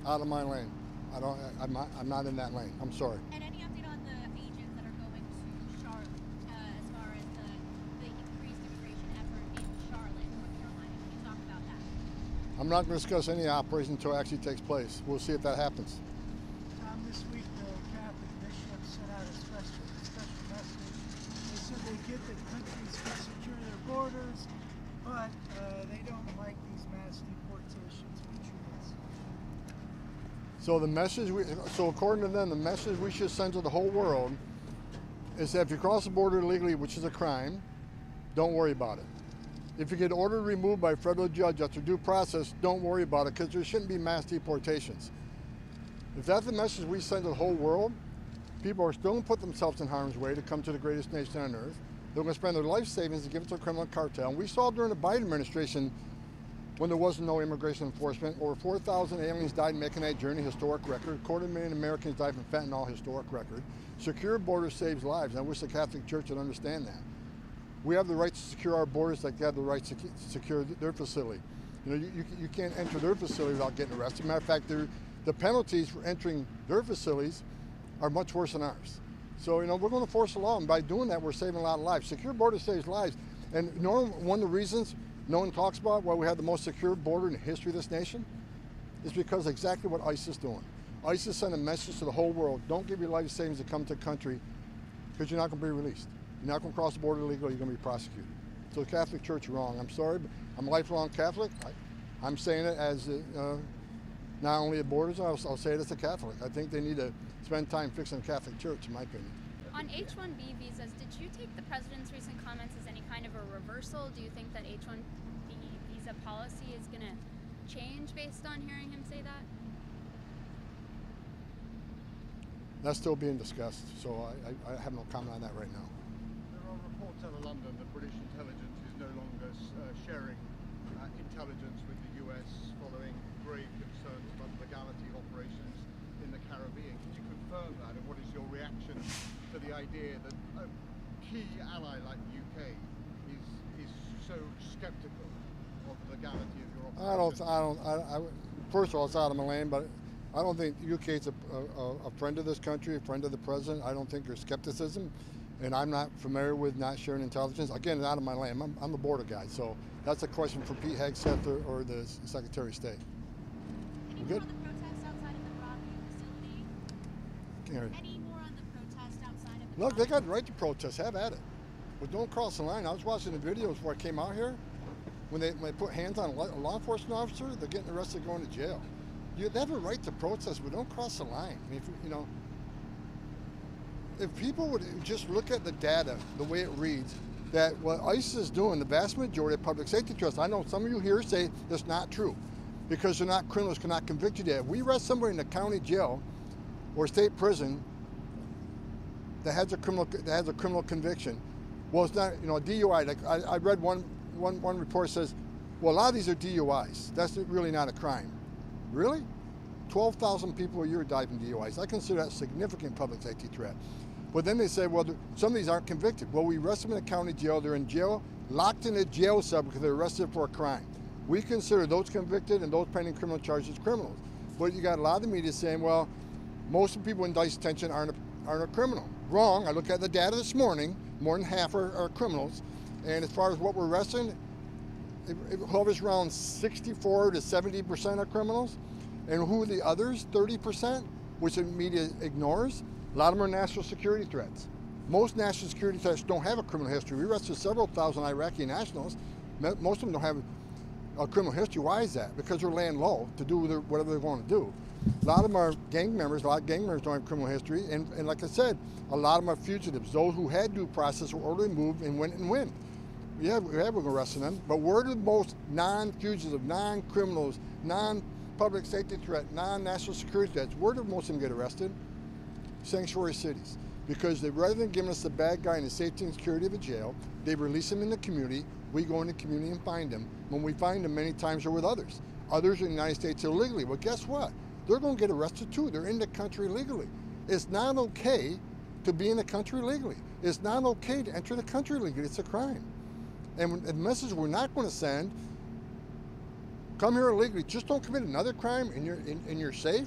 Out of my lane. I'm not in that lane. I'm sorry. And any update on the agents that are going to Charlotte as far as the increased immigration effort in Charlotte, North Carolina? Can you talk about that? I'm not going to discuss any operation until it actually takes place. We'll see if that happens. This week, the Catholic bishop sent out a special message. They said they get that countries can secure their borders, but they don't like these mass deportations. What's your message? So according to them, the message we should send to the whole world is that if you cross the border illegally, which is a crime, don't worry about it. If you get ordered removed by a federal judge after due process, don't worry about it, because there shouldn't be mass deportations. If that's the message we send to the whole world, people are still going to put themselves in harm's way to come to the greatest nation on earth. They're going to spend their life savings to give it to a criminal cartel. And we saw during the Biden administration, when there was no immigration enforcement, over 4,000 aliens died making that journey, historic record. 250,000 Americans died from fentanyl, historic record. Secure borders saves lives, and I wish the Catholic Church would understand that. We have the right to secure our borders like they have the right to secure their facility. You know, you can't enter their facility without getting arrested. Matter of fact, the penalties for entering their facilities are much worse than ours. So, you know, we're going to force the law, and by doing that, we're saving a lot of lives. Secure border saves lives. And you know, one of the reasons no one talks about why we have the most secure border in the history of this nation is because exactly what ICE is doing. ICE is sending a message to the whole world: don't give your life savings to come to the country, because you're not going to be released. You're not going to cross the border illegally, you're going to be prosecuted. So the Catholic Church is wrong. I'm sorry, but I'm a lifelong Catholic. I'm saying it as not only at borders, I'll say it as a Catholic. I think they need to spend time fixing the Catholic Church, in my opinion. On H-1B visas, did you take the president's recent comments as any kind of a reversal? Do you think that H-1B visa policy is going to change based on hearing him say that? That's still being discussed, so I have no comment on that right now. There are reports out of London that British intelligence is no longer sharing intelligence with the US following grave concerns about the legality of operations in the Caribbean. Can you confirm that, and what is your reaction to the idea that a key ally like the UK is so skeptical of the legality of your operations? First of all, it's out of my lane, but I don't think the UK is a friend of this country, a friend of the president. I don't think there's skepticism, and I'm not familiar with not sharing intelligence. Again, it's out of my lane. I'm a border guy, so that's a question for Pete Hegseth or the Secretary of State. Any more on the protests outside of the Broadview facility? Can't hear you. Any more on the protest outside of the Look, they Broadview? got the right to protest. Have at it. But don't cross the line. I was watching the videos before I came out here. When they put hands on a law enforcement officer, they're getting arrested, going to jail. They have a right to protest, but don't cross the line. I mean, if people would just look at the data, the way it reads, that what ICE is doing, the vast majority of public safety trusts, I know some of you here say that's not true, because they're not criminals, cannot convict you yet. If we arrest somebody in the county jail or state prison that has a criminal conviction, well, it's not, a DUI. Like I read one report says, well, a lot of these are DUIs. That's really not a crime. Really? 12,000 people a year die from DUIs. I consider that a significant public safety threat. But then they say, well, some of these aren't convicted. Well, we arrest them in a county jail. They're in jail, locked in a jail cell because they're arrested for a crime. We consider those convicted and those pending criminal charges criminals. But you got a lot of the media saying, well, most of the people in ICE detention aren't a criminal. Wrong. I looked at the data this morning. More than half are criminals. And as far as what we're arresting, it hovers around 64 to 70% are criminals. And who are the others, 30%, which the media ignores? A lot of them are national security threats. Most national security threats don't have a criminal history. We arrested several thousand Iraqi nationals. Most of them don't have a criminal history. Why is that? Because they're laying low to do whatever they want to do. A lot of them are gang members. A lot of gang members don't have criminal history. And like I said, a lot of them are fugitives. Those who had due process were orderly moved and went and win. Yeah, we're arresting them. But we're the most non-fugitive, non-criminals, non-public safety threat, non-national security threats. Where do most of them get arrested? Sanctuary cities. Because rather than giving us the bad guy in the safety and security of a jail, they release them in the community. We go in the community and find them. When we find them, many times they're with others. Others in the United States illegally. Well, guess what? They're going to get arrested too. They're in the country legally. It's not okay to be in the country legally. It's not okay to enter the country legally. It's a crime. And the message we're not going to send come here illegally, just don't commit another crime and you're safe.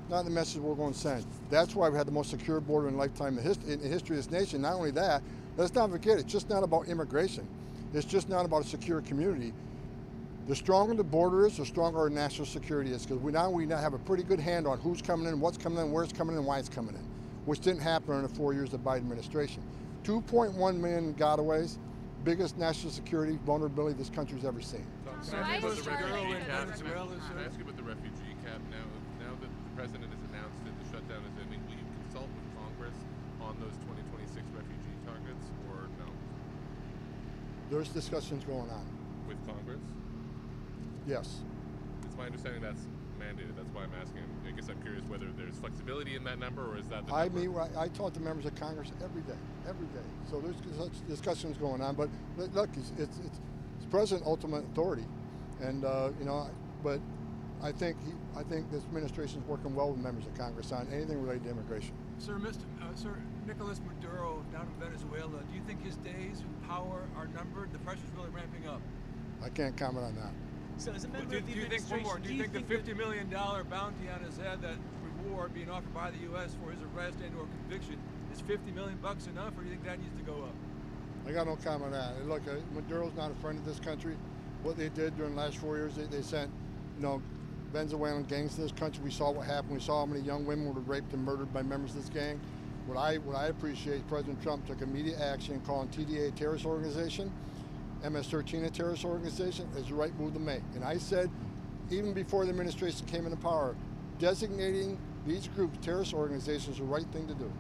Not the message we're going to send. That's why we had the most secure border in lifetime in the history of this nation. Not only that, let's not forget, it's just not about immigration. It's just not about a secure community. The stronger the border is, the stronger our national security is, because we now have a pretty good hand on who's coming in, what's coming in, where it's coming in, and why it's coming in, which didn't happen in the 4 years of the Biden administration. 2.1 million gotaways, biggest national security vulnerability this country's ever seen. So why is Charlie Can I ask you about the refugee cap now? Now that the president has announced that the shutdown is ending, will you consult with Congress on those 2026 refugee targets, or no? There's discussions going on. With Congress? Yes. It's my understanding that's mandated. That's why I'm asking. I guess I'm curious whether there's flexibility in that number, or is that the number? I talk to members of Congress every day. So there's discussions going on. But look, it's President ultimate authority, and but I think this administration is working well with members of Congress on anything related to immigration. Sir Nicolas Maduro down in Venezuela, do you think his days in power are numbered? The pressure's really ramping up. I can't comment on that. So as a member Do of the you think one more? administration, Do you think the $50 million bounty on his head, that reward being offered by the U.S. for his arrest and/or conviction, is $50 million enough, or do you think that needs to go up? I got no comment on that. And look, Maduro's not a friend of this country. What they did during the last 4 years, they sent, Venezuelan gangs to this country. We saw what happened. We saw how many young women were raped and murdered by members of this gang. What I appreciate, President Trump took immediate action calling TDA a terrorist organization, MS-13 a terrorist organization, is the right move to make. And I said, even before the administration came into power, designating these groups terrorist organizations is the right thing to do.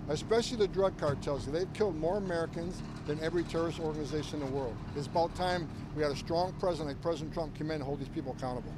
Especially the drug cartels. They've killed more Americans than every terrorist organization in the world. It's about time we had a strong president like President Trump come in and hold these people accountable.